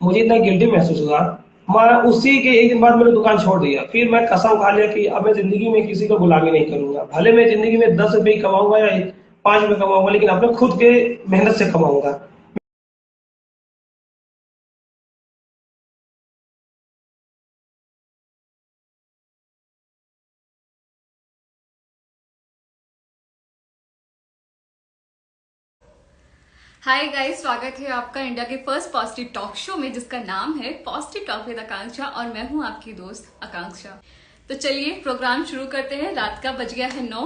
मुझे इतना गिल्टी महसूस हुआ। मैं उसी के एक दिन बाद मैंने दुकान छोड़ दिया। फिर मैं कसम खा लिया कि अब मैं जिंदगी में किसी को गुलामी नहीं करूंगा। भले मैं जिंदगी में 10 रुपये कमाऊंगा या 5 रुपये कमाऊंगा, लेकिन अपने खुद के मेहनत से कमाऊंगा। हाय गाइस, स्वागत है आपका इंडिया के फर्स्ट पॉजिटिव टॉक शो में, जिसका नाम है पॉजिटिव टॉक विद आकांक्षा। और मैं हूं आपकी दोस्त आकांक्षा। तो चलिए प्रोग्राम शुरू करते हैं। रात का बज गया है 9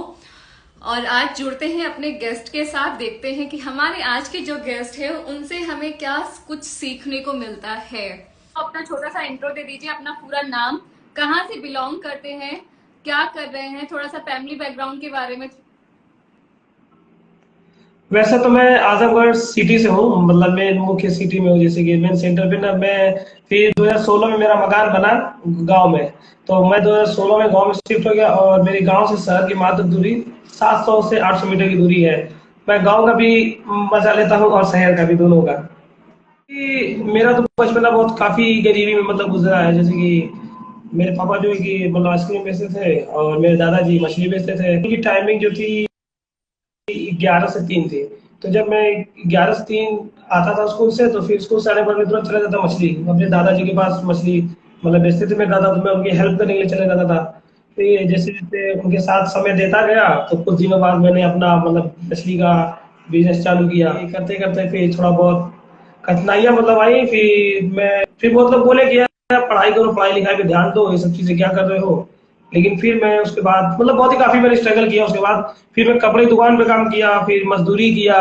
और आज जुड़ते हैं अपने गेस्ट के साथ। देखते हैं कि हमारे आज के जो गेस्ट है उनसे हमें क्या कुछ सीखने को मिलता है। अपना छोटा सा इंट्रो दे दीजिए, अपना पूरा नाम, कहाँ से बिलोंग करते हैं, क्या कर रहे हैं, थोड़ा सा फैमिली बैकग्राउंड के बारे में। वैसे तो मैं आजमगढ़ सिटी से हूँ, मतलब मैं मुख्य सिटी में हूँ, जैसे कि मेन सेंटर पे ना। मैं फिर 2016 में मेरा मकान बना गांव में, तो मैं 2016 में गांव में शिफ्ट हो गया। और मेरे गांव से शहर की मात्र दूरी 700 से 800 मीटर की दूरी है। मैं गांव का भी मजा लेता हूँ और शहर का भी, दोनों का। मेरा तो बचपना बहुत काफी गरीबी में मतलब गुजरा है। जैसे कि मेरे पापा जो है कि मतलब आइसक्रीम बेचते थे और मेरे दादाजी मछली बेचते थे। उनकी टाइमिंग जो थी 11 से 3 थी। तो जब मैं 11 से 3 आता था स्कूल से, तो फिर स्कूल से आने पर मैं तुरंत चला जाता मछली, अपने दादाजी के पास मछली मतलब बेचते थे मेरे दादा, तो मैं उनकी हेल्प करने के लिए चला जाता था। फिर जैसे जैसे उनके साथ समय देता गया, तो कुछ दिनों बाद मैंने अपना मतलब मछली का बिजनेस चालू किया। ये करते करते फिर थोड़ा बहुत कठिनाइयां मतलब आई। फिर वो मतलब बोले कि यार पढ़ाई करो, पढ़ाई लिखाई पे ध्यान दो, ये सब चीजें क्या कर रहे हो। लेकिन फिर मैं उसके बाद मतलब बहुत ही काफी मैंने स्ट्रगल किया। उसके बाद फिर मैं कपड़े की दुकान पे काम किया, फिर मजदूरी किया,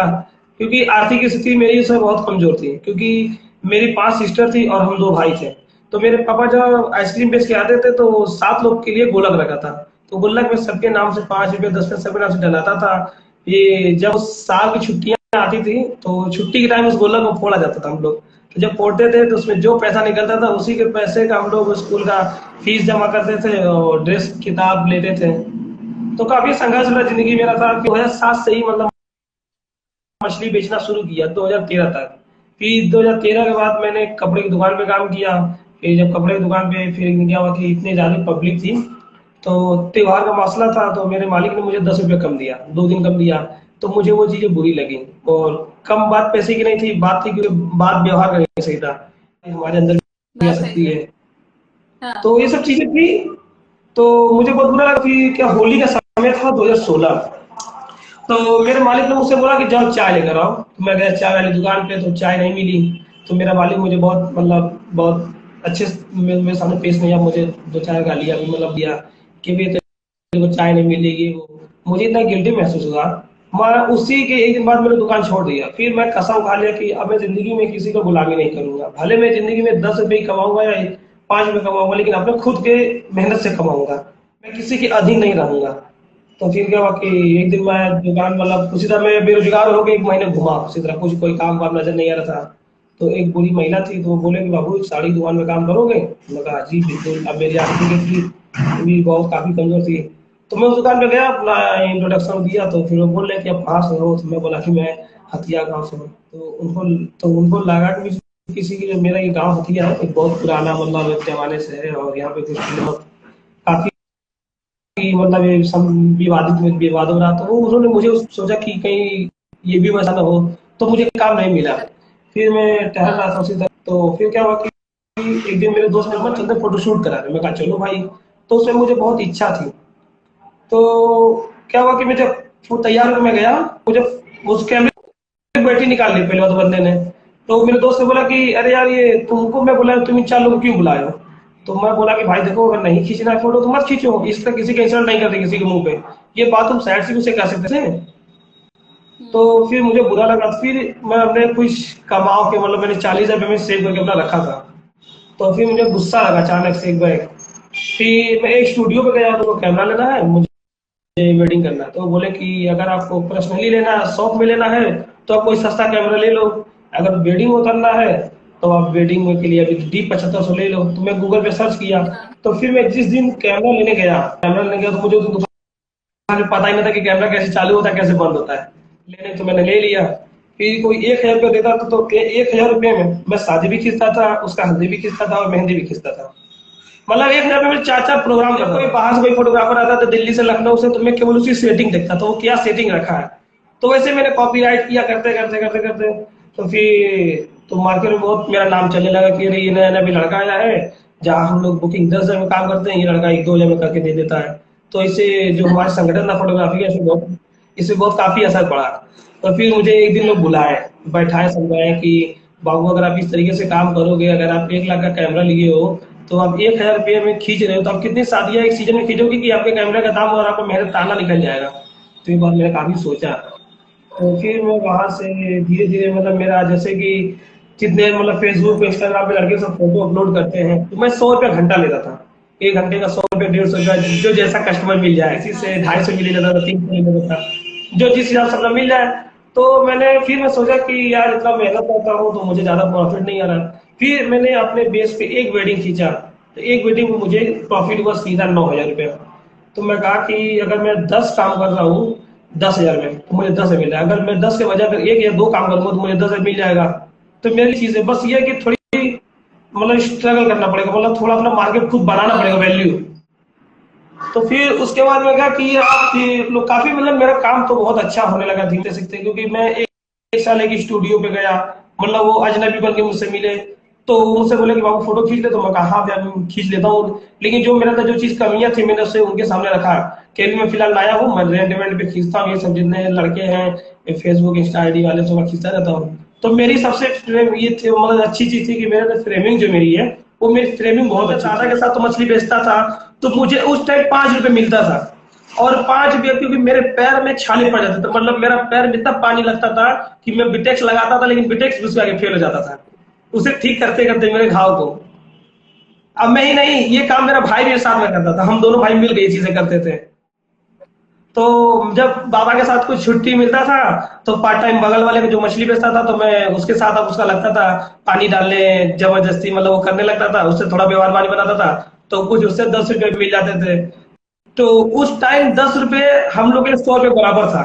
क्योंकि आर्थिक स्थिति मेरी उसमें बहुत कमजोर थी। क्योंकि मेरी 5 सिस्टर थी और हम 2 भाई थे। तो मेरे पापा जब आइसक्रीम बेच के आते थे तो 7 लोग के लिए गुल्लक रखा था। तो गुल्लक में सबके नाम से 5 रुपये 10 रुपये सबके नाम से डलाता था। ये जब साल की छुट्टियां आती थी, तो छुट्टी के टाइम उस गुल्लक को फोड़ा जाता था हम लोग। तो जब फोड़ते थे तो उसमें जो पैसा निकलता था, उसी के पैसे का हम लोग स्कूल का फीस जमा करते थे और ड्रेस किताब लेते थे। तो काफी संघर्ष भरा जिंदगी मेरा था। 2007 से ही मतलब मछली बेचना शुरू किया, 2013 तक। फिर 2013 के बाद मैंने कपड़े की दुकान पे काम किया। फिर जब कपड़े की दुकान पे फिर क्या हुआ कि इतनी ज्यादा पब्लिक थी, तो त्योहार का मसला था, तो मेरे मालिक ने मुझे 10 रुपये कम दिया, 2 दिन कम दिया। तो मुझे वो चीजें बुरी लगी। और कम बात पैसे की नहीं थी, बात थी कि बात व्यवहार का नहीं सही था, हमारे अंदर भी आ बात सही सकती है। है। हाँ। तो ये सब चीजें थी। तो मुझे बहुत बुरा लगा। फिर क्या, होली का समय था 2016। तो मेरे मालिक ने मुझसे बोला कि जाओ चाय लेकर आओ। तो मैं गया चाय वाली दुकान पे, तो चाय नहीं मिली। तो मेरा मालिक मुझे बहुत मतलब बहुत अच्छे से मेरे सामने पेश नहीं आया, मुझे 2 4 गालियां भी मतलब दिया कि भी तेरे को चाय नहीं मिलेगी वो। मुझे इतना गिल्टी महसूस हुआ। मैं उसी के एक दिन बाद मैंने दुकान छोड़ दिया। फिर मैं कसम खा लिया कि अब मैं जिंदगी में किसी को गुलामी नहीं करूंगा। भले मैं जिंदगी में 10 रुपये कमाऊंगा या 5 रुपये कमाऊंगा, लेकिन अपने खुद के मेहनत से कमाऊंगा। मैं किसी के अधीन नहीं रहूंगा। तो फिर क्या हुआ कि एक दिन मैं दुकान मतलब उसी तरह मैं बेरोजगार हो गया, 1 महीने घुमा उसी तरह, कुछ कोई काम वाम नजर नहीं आ रहा था। तो एक बुरी महिला थी, तो वो बोले कि बाबू साड़ी दुकान में काम करोगे। मैं कहा जी बिल्कुल। अब मेरी आर्थिक स्थिति भी बहुत काफी कमजोर थी। तो मैं उस दुकान पे गया, अपना इंट्रोडक्शन दिया। तो फिर वो बोल रहे कि आप कहाँ से हो। तो मैं बोला कि मैं हथिया गाँव से हूँ। तो उनको लगा कि किसी की, मेरा ये गाँव हथिया है, एक बहुत पुराना मतलब जमाने से है, और यहाँ पे कुछ लोग काफी कि मतलब ये सब विवाद हो रहा। तो वो उन्होंने मुझे सोचा कि कहीं ये भी वैसा ना हो। तो मुझे काम नहीं मिला। फिर मैं टहल रहा था हाँ। उसी तरह। तो फिर क्या हुआ कि एक दिन मेरे दोस्त ने बोला चलते फोटो शूट करा रहे। मैं कहा चलो भाई। तो उसमें मुझे बहुत इच्छा थी। तो क्या हुआ कि मैं जब वो तैयार होकर मैं गया, मुझे उस कैमरे की बैटरी निकाल ली पहले तो बंदे ने। तो मेरे दोस्त ने बोला कि अरे यार ये तुमको, मैं बोला तुम इन 4 लोगों को क्यों बुलाए हो। तो मैं बोला कि भाई देखो, अगर नहीं खींचना है फोटो तो मत खींचो, इस तरह किसी का इंसल्ट नहीं करते किसी के मुंह पे। ये बात हम साइड से भी उसे कह सकते थे। तो हम्म। फिर मुझे बुरा लगा। फिर मैं अपने कुछ कमाओ के मतलब मैंने 40 रुपये में सेव करके अपना रखा था। तो फिर मुझे गुस्सा लगा अचानक से एक बैग। फिर मैं एक स्टूडियो पे गया, तो कैमरा लेना है मुझे, वेडिंग करना है। तो वो बोले कि अगर आपको पर्सनली लेना है, शॉप में लेना है, तो आप कोई सस्ता कैमरा ले लो। अगर वेडिंग उतरना है, तो आप वेडिंग में के लिए अभी D 7500 ले लो। तो मैं गूगल पे सर्च किया। हाँ। तो फिर मैं जिस दिन कैमरा लेने गया, तो मुझे उस दुकान में पता ही नहीं था कि कैमरा कैसे चालू होता है कैसे बंद होता है। लेने तो मैंने ले लिया। फिर कोई 1,000 रुपया देता था, तो 1,000 रुपये में मैं शादी भी खींचता था, उसका हल्दी भी खींचता था और मेहंदी भी खींचता था। मतलब 1,000 रुपये में 4-4 प्रोग्राम करता। कोई बाहर से कोई फोटोग्राफर आता था दिल्ली से लखनऊ से, तो मैं केवल उसकी सेटिंग देखता था, वो क्या सेटिंग रखा है। तो वैसे मैंने कॉपीराइट किया करते करते करते करते, तो फिर तो मार्केट में बहुत मेरा नाम चलने लगा कि अरे ये नया नया भी लड़का आया है, जहाँ हम लोग बुकिंग 10,000 में काम करते हैं, ये लड़का 1-2 हज़ार में करके दे देता है। तो इससे जो हमारे संगठन था फोटोग्राफी का, इससे बहुत काफी असर पड़ा। तो फिर मुझे एक दिन लोग बुलाए, बैठाए, समझाए कि बाबू अगर आप इस तरीके से काम करोगे, अगर आप 1 लाख का कैमरा लिए हो, तो आप 1,000 रुपये में खींच रहे हो, तो आप कितनी शादियां एक सीजन में खींचोगे कि आपके कैमरे का दाम और आपका मेहनत ताना निकल जाएगा। तो ये बात मैंने काफी सोचा। तो फिर मैं वहां से धीरे धीरे, मतलब मेरा जैसे कि जितने मतलब फेसबुक इंस्टाग्राम पे लड़के सब फोटो अपलोड करते हैं, तो मैं 100 रुपया घंटा लेता था। 1 घंटे का 100 रुपया, 150 रुपया, जो जैसा कस्टमर मिल जाए, किसी हाँ से सही 250 बात मिल है। जाता था, 300 मिल जाता था, जो जिस हिसाब से अपना मिल जाए। तो फिर मैं सोचा कि यार इतना मेहनत करता हूँ तो मुझे ज्यादा प्रॉफिट नहीं आ रहा। फिर मैंने अपने बेस पे एक वेडिंग खींचा, तो एक वेडिंग में मुझे प्रॉफिट हुआ सीधा 9,000 रुपया। तो मैं कहा कि अगर मैं 10 काम कर रहा हूँ 10,000 में, तो मुझे 10,000 मिल जाएगा। अगर मैं 10 के बजाय अगर 1 या 2 काम करूंगा तो मुझे 10,000 मिल जाएगा। तो मेरी चीज है बस ये है कि थोड़ी मतलब स्ट्रगल करना पड़ेगा, मतलब थोड़ा अपना मार्केट खुद बनाना पड़ेगा, वैल्यू। तो फिर उसके बाद मैं कहा कि आप लोग काफी, मतलब मेरा काम तो बहुत अच्छा होने लगा धीरे सीखते, क्योंकि मैं एक साल एक स्टूडियो पे गया, मतलब वो अजनबी बन के मुझसे मिले। तो वो मुझसे बोले कि बाबू फोटो खींच ले, तो मैं कहा हाँ भैया मैं खींच लेता हूँ। लेकिन जो मेरा था, जो चीज कमियां थी, मैंने उसे उनके सामने रखा कि अभी मैं फिलहाल नया हूँ, मैं रेंट वेंट पे खींचता हूँ, ये सब जितने लड़के हैं फेसबुक इंस्टा आईडी वाले, सब मैं खींचता रहता हूँ। तो मेरी सबसे ये थी, मतलब अच्छी चीज थी कि मेरा फ्रेमिंग जो मेरी है, वो मेरी फ्रेमिंग बहुत अच्छी दादा के साथ तो मछली बेचता था, तो मुझे उस टाइम 5 रुपए मिलता था। और 5 रुपये क्योंकि मेरे पैर में छाले पड़ जाते थे, मतलब मेरा पैर में इतना पानी लगता था कि मैं बिटेक्स लगाता था, लेकिन बिटेक्स घुस के फेल हो जाता था उसे ठीक करते करते मेरे घाव को। अब मैं ही नहीं, ये काम मेरा भाई भी साथ में करता था, हम दोनों भाई मिल के ये चीजें करते थे। तो जब बाबा के साथ कुछ छुट्टी मिलता था, तो पार्ट टाइम बगल वाले में जो मछली बेचता था, तो मैं उसके साथ, अब उसका लगता था पानी डालने, जबरदस्ती मतलब वो करने लगता था, उससे थोड़ा व्यवहार पानी बनाता था। तो कुछ उससे 10 रुपये मिल जाते थे। तो उस टाइम 10 रुपये हम लोग के 100 रुपये बराबर था।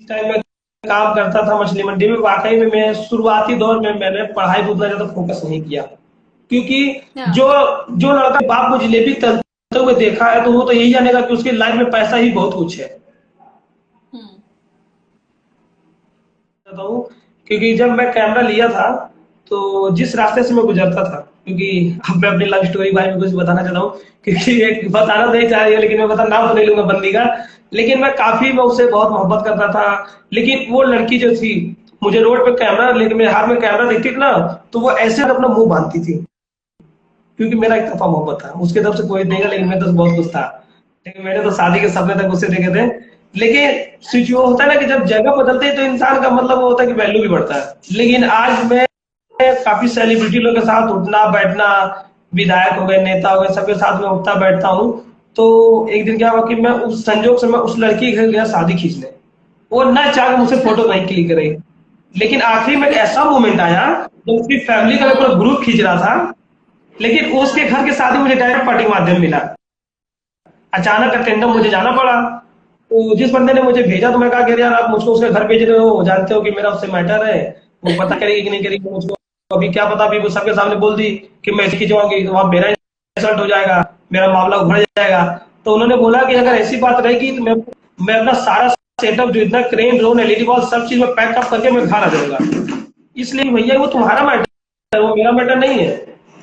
इस टाइम में काम करता था मछली मंडी में, वाकई में मैं शुरुआती दौर में मैंने पढ़ाई पर उतना ज्यादा फोकस नहीं किया, क्योंकि जो हाँ। जो लड़का बाप को जलेबी तलते हुए देखा है, तो वो तो यही जानेगा कि उसकी लाइफ में पैसा ही बहुत कुछ है। हम्म। बताऊं, क्योंकि जब मैं कैमरा लिया था, तो जिस रास्ते से मैं गुजरता था, क्योंकि अब मैं अपनी लव स्टोरी बारे में कुछ बताना चाहता हूँ, क्योंकि एक बताना नहीं चाह रही है, लेकिन मैं बता नाम तो नहीं लूंगा बंदी का। लेकिन मैं उससे बहुत मोहब्बत करता था। लेकिन वो लड़की जो थी, मुझे रोड पे कैमरा लेके, मेरे हाथ में कैमरा देखती थी ना, तो वो ऐसे अपना मुंह बांधती थी, क्योंकि मेरा एक तरफा मोहब्बत था, उसके तरफ से कोई देगा, लेकिन मेरे तो बहुत कुछ था। लेकिन मैंने तो शादी के सपने तक उससे देखे थे। लेकिन स्विच वो होता है ना कि जब जगह बदलते हैं, तो इंसान का मतलब वो होता है कि वैल्यू भी बढ़ता है। लेकिन आज मैं काफी सेलिब्रिटी लोगों के साथ उठना बैठना, विधायक हो गए, नेता हो गए, सबके साथ में उठता बैठता हूँ। तो एक दिन क्या हुआ कि मैं उस संजोग से मैं उस लड़की के घर गया शादी खींचने। वो ना चाह मुझसे अच्छा। फोटो नहीं क्लिक रही। लेकिन आखिरी में एक ऐसा मोमेंट आया, जब उसकी फैमिली का मैं पूरा हाँ ग्रुप खींच रहा था, लेकिन उसके घर की शादी मुझे डायरेक्ट पार्टी के माध्यम मिला। अचानक अटेंडम मुझे हाँ। जाना पड़ा। तो जिस बंदे ने मुझे भेजा, तो मैं कहा कि यार आप मुझको उसके घर भेज रहे हो, जानते हो कि मेरा उससे मैटर है, वो पता करेगी कि नहीं करेगी मुझको। अभी क्या पता, अभी वो सबके सामने बोल दी कि मैं खिंचवाऊंगी, तो वहां मेरा इंसल्ट हो जाएगा, मेरा मामला उभर जाएगा। तो उन्होंने बोला कि अगर ऐसी बात रहेगी, तो मैं अपना सारा सेटअप, जो इतना क्रेन ड्रोन एलईडी बॉल सब चीज में पैकअप करके मैं घर आ जाऊंगा। इसलिए भैया वो तुम्हारा मैटर है, वो मेरा मैटर नहीं है।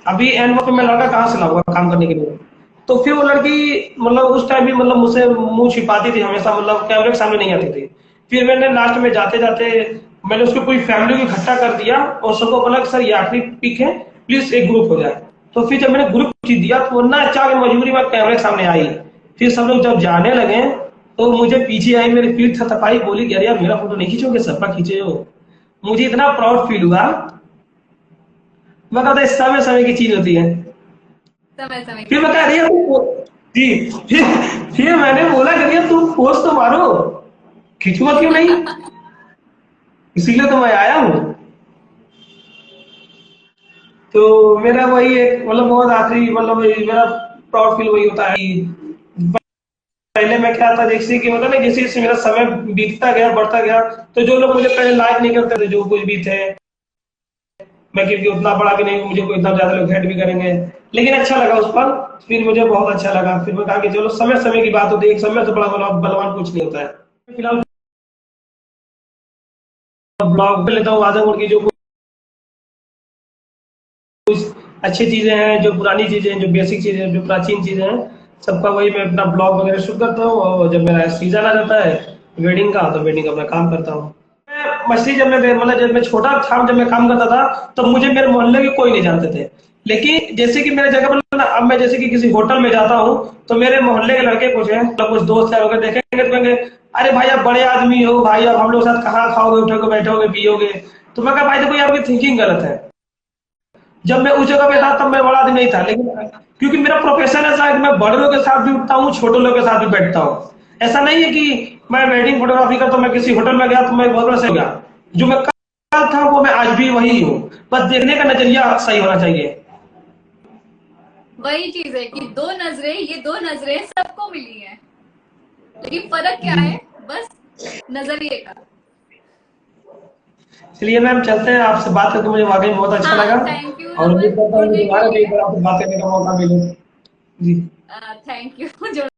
अभी एंड वक्त में मैं लड़का कहाँ से लाऊंगा काम करने के लिए। तो फिर वो लड़की मतलब उस टाइम भी मतलब मुझसे मुंह छिपाती थी हमेशा, मतलब कैमरे के सामने नहीं आती थी। फिर मैंने लास्ट में जाते जाते मैंने उसको पूरी फैमिली को इकट्ठा कर दिया, और सबको बोला कि सर ये आखिरी पिक है, प्लीज एक ग्रुप हो जाए। तो फिर जब मैंने ग्रुप दिया, तो वो ना चाह के मजबूरी में कैमरे के सामने आई। फिर सब लोग जब जाने लगे, तो मुझे पीछे आई, मेरी पीठ थपथपाई, बोली कि अरे यार मेरा फोटो नहीं खींचोगे, सबका खींचे हो। मुझे इतना प्राउड फील हुआ। मैं कहता समय समय की चीज होती है। समय समय की फिर मैं चीज कह रही होती है। हूँ जी। फिर फिर मैंने बोला कि भैया तुम पोज तो मारो, खिंचुआ क्यों नहीं, इसीलिए तो मैं आया हूँ। तो मेरा वही एक मतलब बहुत आखिरी, मतलब मेरा प्राउड फील वही होता है कि पहले मैं क्या था, जैसे कि मतलब ना जैसे जैसे मेरा समय बीतता गया, बढ़ता गया, तो जो लोग मुझे पहले लाइक नहीं करते थे, जो कुछ भी थे, मैं क्योंकि उतना बड़ा भी नहीं हूँ, मुझे कोई इतना ज्यादा लोग हेट भी करेंगे, लेकिन अच्छा लगा उस पर। फिर मुझे बहुत अच्छा लगा, फिर मैं कहा कि चलो समय समय की बात होती है, एक समय से बड़ा बलवान कुछ नहीं होता है। फिलहाल ब्लॉग पे लेता हूँ आजमगढ़ की जो कुछ अच्छी चीजें हैं, जो पुरानी चीजें हैं, जो बेसिक चीजें हैं, जो प्राचीन चीजें हैं, सबका वही मैं अपना ब्लॉग वगैरह शूट करता हूँ। और जब मेरा सीजन आ जाता है वेडिंग का, तो वेडिंग का अपना काम करता हूँ। मैं मछली जब मैं मतलब जब मैं छोटा था, जब मैं काम करता था, तो मुझे मेरे मोहल्ले के कोई नहीं जानते थे। लेकिन जैसे कि मेरे जगह पर ना, अब मैं जैसे कि किसी होटल में जाता हूँ, तो मेरे मोहल्ले के लड़के कुछ हैं, मतलब कुछ दोस्त हैं, अगर देखेंगे तो कहेंगे, अरे भाई आप बड़े आदमी हो भाई, अब हम लोग साथ कहाँ खाओगे, उठोगे, बैठोगे, पियोगे। तो मैं कहा भाई देखो, ये आपकी थिंकिंग गलत है। जब मैं उस जगह पे था तब मैं बड़ा आदमी नहीं था, लेकिन क्योंकि मेरा प्रोफेशन ऐसा है कि मैं बड़े लोगों के साथ भी उठता हूँ, छोटे लोगों के साथ भी बैठता हूँ। ऐसा नहीं है कि मैं वेडिंग फोटोग्राफी करता हूँ, मैं किसी होटल में गया तो मैं बहुत बड़ा सही हो गया। जो मैं कल था वो मैं आज भी वही हूँ, बस देखने का नजरिया सही होना चाहिए। वही चीज है कि दो नजरें, ये दो नजरें सबको मिली हैं, लेकिन फर्क क्या जी, है? बस नजरिए का। चलिए मैम चलते हैं, आपसे बात करके मुझे वाकई बहुत अच्छा हाँ, लगा। थैंक यू और उम्मीद रमन करता हूँ कि जुड़ने के दोबारा भी लिए। एक बार आपसे बात करने का मौका मिले। जी। थैंक यू जो